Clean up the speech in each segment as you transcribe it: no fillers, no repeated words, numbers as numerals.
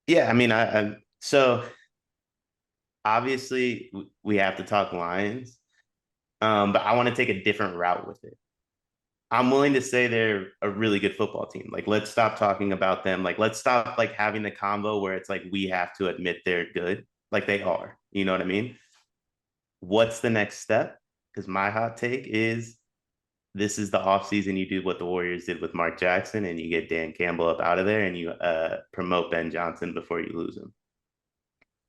Yeah, I mean, so obviously we have to talk Lions, but I want to take a different route with it. I'm willing to say they're a really good football team. Like, let's stop talking about them. Like, let's stop like having the combo where it's like we have to admit they're good, like they are. You know what I mean? What's the next step? Because my hot take is this is the offseason. You do what the Warriors did with Mark Jackson, and you get Dan Campbell up out of there, and you promote Ben Johnson before you lose him.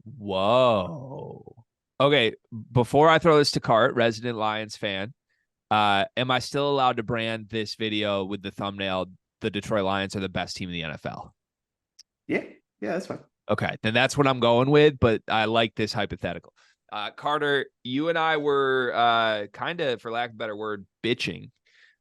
Whoa. Okay, before I throw this to Cart, resident Lions fan, am I still allowed to brand this video with the thumbnail, the Detroit Lions are the best team in the NFL? Yeah, yeah, that's fine. Okay, then that's what I'm going with, but I like this hypothetical. Carter, you and I were kind of, for lack of a better word, bitching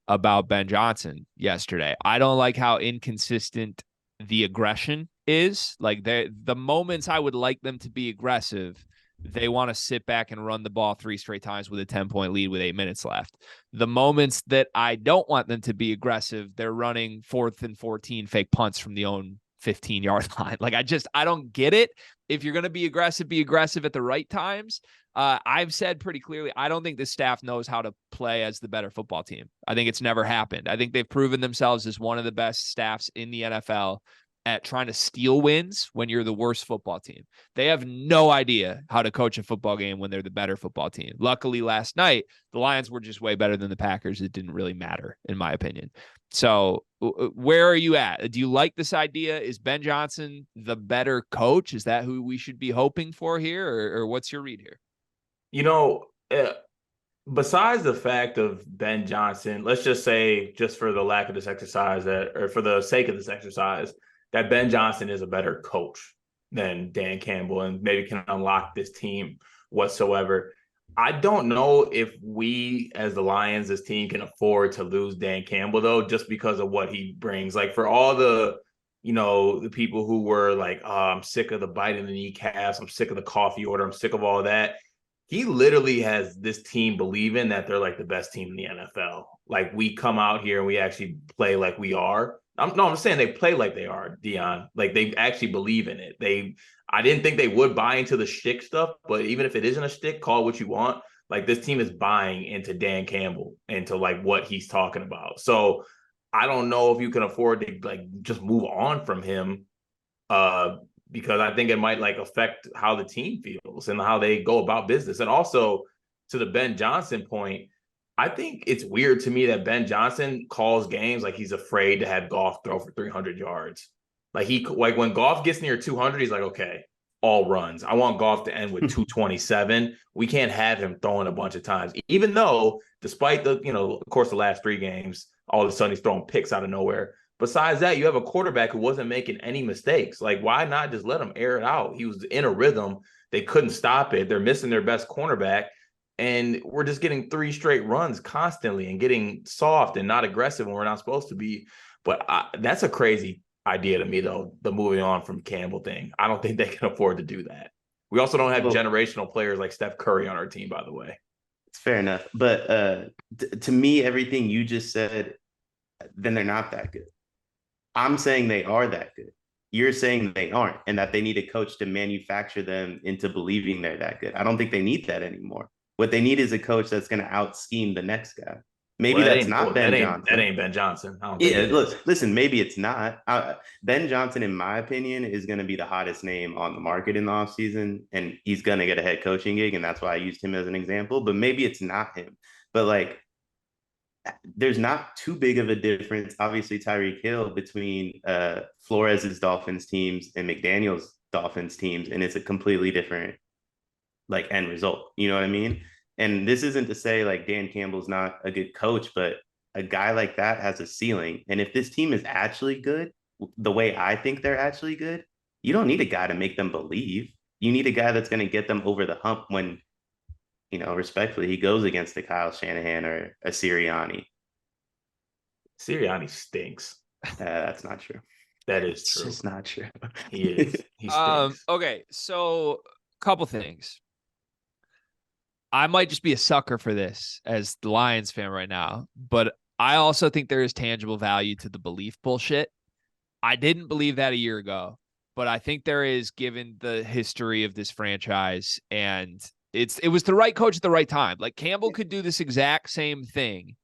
about Ben Johnson yesterday. I don't like how inconsistent the aggression is. Like the moments I would like them to be aggressive, they want to sit back and run the ball 3 straight times with a 10-point lead with 8 minutes left. The moments that I don't want them to be aggressive, they're running 4th and 14 fake punts from the own 15-yard line. Like I don't get it. If you're going to be aggressive at the right times. I've said pretty clearly, I don't think this staff knows how to play as the better football team. I think it's never happened. I think they've proven themselves as one of the best staffs in the NFL at trying to steal wins when you're the worst football team. They have no idea how to coach a football game when they're the better football team. Luckily, last night, the Lions were just way better than the Packers. It didn't really matter, in my opinion. So where are you at? Do you like this idea? Is Ben Johnson the better coach? Is that who we should be hoping for here? Or what's your read here? You know, besides the fact of Ben Johnson, let's just say, just for the lack of this exercise, that or for the sake of this exercise, that Ben Johnson is a better coach than Dan Campbell and maybe can unlock this team whatsoever. I don't know if we, as the Lions, this team, can afford to lose Dan Campbell, though, just because of what he brings. Like, for all the people who were like, oh, I'm sick of the biting the kneecaps, I'm sick of the coffee order, I'm sick of all that. He literally has this team believing that they're like the best team in the NFL. Like, we come out here and we actually play like we are. I'm saying they play like they are, Dion. Like, they actually believe in it. I didn't think they would buy into the shtick stuff, but even if it isn't a shtick, call it what you want. Like, this team is buying into Dan Campbell, into like what he's talking about. So I don't know if you can afford to like just move on from him, uh, because I think it might like affect how the team feels and how they go about business. And also, to the Ben Johnson point, I think it's weird to me that Ben Johnson calls games like he's afraid to have Goff throw for 300 yards. Like when Goff gets near 200, he's like, okay, all runs. I want Goff to end with 227. We can't have him throwing a bunch of times, even though, despite of course, the last 3 games, all of a sudden he's throwing picks out of nowhere. Besides that, you have a quarterback who wasn't making any mistakes. Like, why not just let him air it out? He was in a rhythm. They couldn't stop it. They're missing their best cornerback. And we're just getting 3 straight runs constantly and getting soft and not aggressive when we're not supposed to be. But that's a crazy idea to me, though, the moving on from Campbell thing. I don't think they can afford to do that. We also don't have Well, generational players like Steph Curry on our team, by the way. it's fair enough. But to me, everything you just said, then they're not that good. I'm saying they are that good. You're saying they aren't, and that they need a coach to manufacture them into believing they're that good. I don't think they need that anymore. What they need is a coach that's going to out scheme the next guy. Maybe Well, that's not Ben that Johnson. ain't Ben Johnson. I don't think Yeah, it is. look, listen, maybe it's not. Ben Johnson, in my opinion, is going to be the hottest name on the market in the offseason, and he's going to get a head coaching gig, and that's why I used him as an example. But maybe it's not him. But like, there's not too big of a difference, obviously, Tyreek Hill, between Flores's Dolphins teams and McDaniel's Dolphins teams, and it's a completely different like end result. You know what I mean? And this isn't to say like Dan Campbell's not a good coach, but a guy like that has a ceiling. And if this team is actually good, the way I think they're actually good, you don't need a guy to make them believe. You need a guy that's going to get them over the hump when, respectfully, he goes against the Kyle Shanahan or a Sirianni. Sirianni stinks. That's not true. That is It's true. just not true. He is. He stinks. Okay, so couple things. I might just be a sucker for this as the Lions fan right now, but I also think there is tangible value to the belief bullshit. I didn't believe that a year ago, but I think there is, given the history of this franchise, and it was the right coach at the right time. Like Campbell could do this exact same thing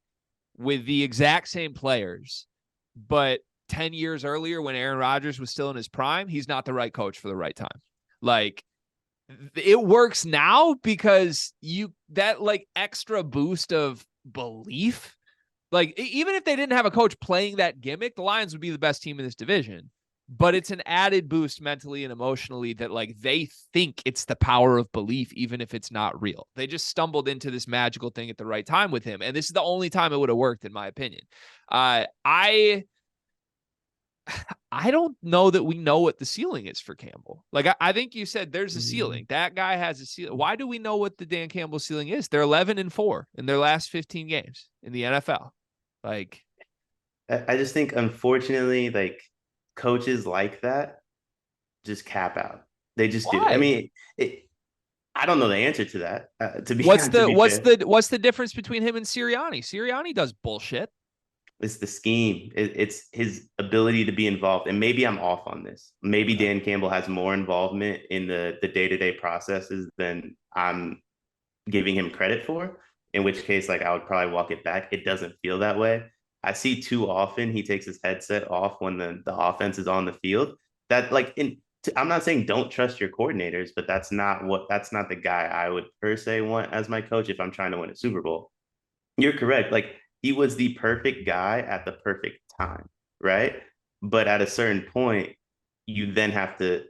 with the exact same players, but 10 years earlier when Aaron Rodgers was still in his prime, he's not the right coach for the right time. Like it works now because that like extra boost of belief, like even if they didn't have a coach playing that gimmick, the Lions would be the best team in this division. But it's an added boost mentally and emotionally that like they think it's the power of belief, even if it's not real. They just stumbled into this magical thing at the right time with him. And this is the only time it would have worked, in my opinion. I don't know that we know what the ceiling is for Campbell. Like, I think you said there's a ceiling. That guy has a ceiling. Why do we know what the Dan Campbell ceiling is? They're 11-4 in their last 15 games in the NFL. Like, I just think, unfortunately, like coaches like that just cap out. They just do. I why? mean, I don't know the answer to that. To be What's fair. the difference between him and Sirianni? Sirianni does bullshit. It's the scheme. It's his ability to be involved. And maybe I'm off on this. Maybe Dan Campbell has more involvement in the day-to-day processes than I'm giving him credit for, in which case, like, I would probably walk it back. It doesn't feel that way. I see too often he takes his headset off when the offense is on the field. That like I'm not saying don't trust your coordinators, but that's not the guy I would per se want as my coach if I'm trying to win a Super Bowl. You're correct. Like he was the perfect guy at the perfect time, right? But at a certain point, you then have to,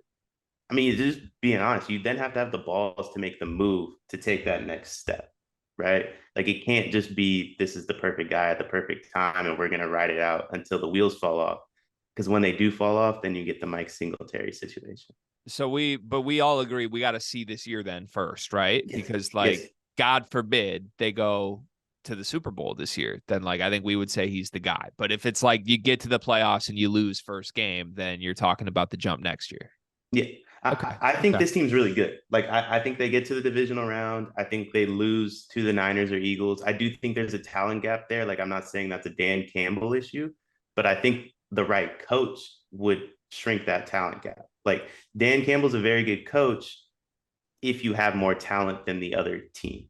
I mean, just being honest, you then have to have the balls to make the move to take that next step, right? Like it can't just be this is the perfect guy at the perfect time and we're gonna ride it out until the wheels fall off. Because when they do fall off, then you get the Mike Singletary situation. So we all agree we got to see this year then first, right? Yes. Because like, Yes. God forbid they go to the Super Bowl this year, then like I think we would say he's the guy. But if it's like you get to the playoffs and you lose first game, then you're talking about the jump next year. Yeah. Okay. I think this team's really good. Like I think they get to the divisional round. I think they lose to the Niners or Eagles. I do think there's a talent gap there. Like I'm not saying that's a Dan Campbell issue, but I think the right coach would shrink that talent gap. Like Dan Campbell's a very good coach if you have more talent than the other team.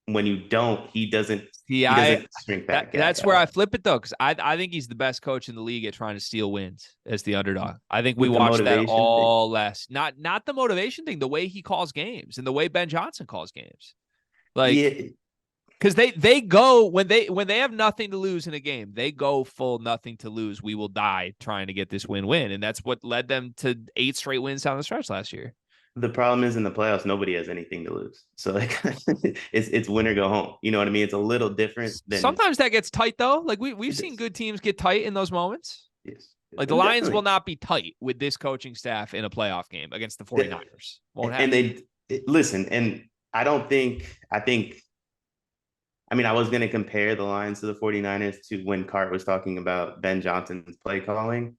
When you don't, he doesn't shrink that gap. That's where I flip it though, because I think he's the best coach in the league at trying to steal wins as the underdog. I think we With the watched that motivation all last. Not the motivation thing, the way he calls games and the way Ben Johnson calls games. Like, Yeah. because they go when they have nothing to lose in a game, they go full nothing to lose. We will die trying to get this win, and that's what led them to 8 straight wins down the stretch last year. The problem is in the playoffs, nobody has anything to lose. So like it's win or go home. You know what I mean? It's a little different than Sometimes that gets tight though. Like we've it seen is. good teams get tight in those moments. Yes. Like the Lions will not be tight with this coaching staff in a playoff game against the 49ers. Won't happen. And listen, and I mean, I was going to compare the Lions to the 49ers to when Cart was talking about Ben Johnson's play calling.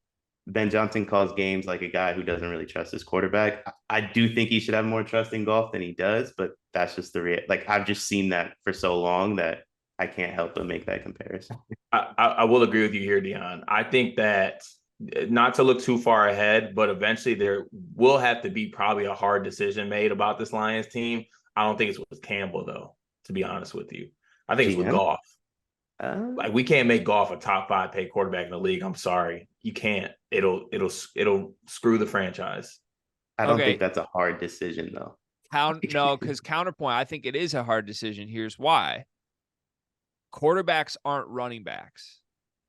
Ben Johnson calls games like a guy who doesn't really trust his quarterback. I do think he should have more trust in golf than he does, but that's just like I've just seen that for so long that I can't help but make that comparison. I will agree with you here, Dion. I think that, not to look too far ahead, but eventually there will have to be probably a hard decision made about this Lions team. I don't think it's with Campbell though, to be honest with you. I think it's with Goff. Like we can't make Goff a top 5 paid quarterback in the league. I'm sorry, you can't. It'll screw the franchise. I don't think that's a hard decision though. No, because counterpoint, I think it is a hard decision. Here's why: quarterbacks aren't running backs.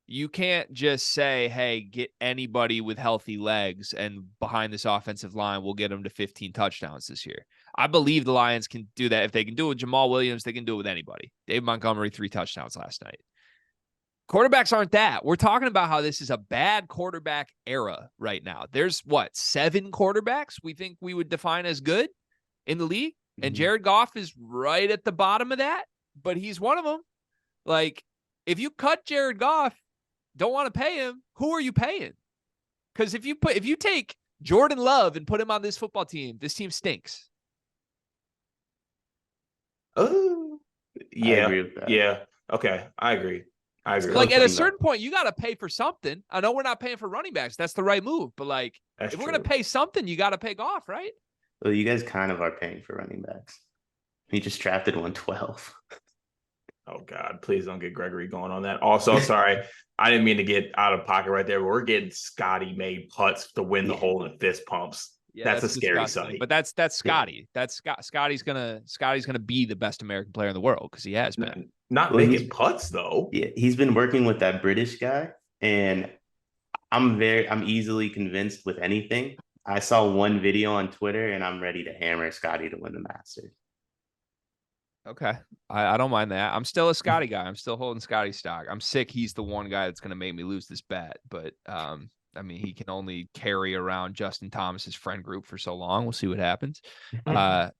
You can't just say, "Hey, get anybody with healthy legs and behind this offensive line, we'll get them to 15 touchdowns this year." I believe the Lions can do that. If they can do it with Jamal Williams, they can do it with anybody. Dave Montgomery, 3 touchdowns last night. Quarterbacks aren't that. We're talking about how this is a bad quarterback era right now. There's 7 quarterbacks we think we would define as good in the league. And Jared Goff is right at the bottom of that, but he's one of them. Like, if you cut Jared Goff, don't want to pay him, who are you paying? Because if you take Jordan Love and put him on this football team, this team stinks. Oh, yeah. I agree with that. Yeah. Okay. I agree. I agree. Like at a Coaching, certain point, you got to pay for something. I know we're not paying for running backs. That's the right move. But like, That's if we're true. going to pay something, you got to pay off, right? Well, you guys kind of are paying for running backs. He just drafted 112. Oh God, please don't get Gregory going on that. Also, sorry, I didn't mean to get out of pocket right there, but we're getting Scotty made putts to win the hole in fist pumps. Yeah, that's a scary disgusting. sight. But that's Scotty. That's Scotty's gonna be the best American player in the world because he has been. Not Well, making putts though. Yeah, he's been working with that British guy, and I'm easily convinced with anything. I saw one video on Twitter, and I'm ready to hammer Scotty to win the Masters. Okay. I don't mind that. I'm still a Scotty guy. I'm still holding Scotty stock. I'm sick. He's the one guy that's going to make me lose this bet. But, I mean, he can only carry around Justin Thomas's friend group for so long. We'll see what happens.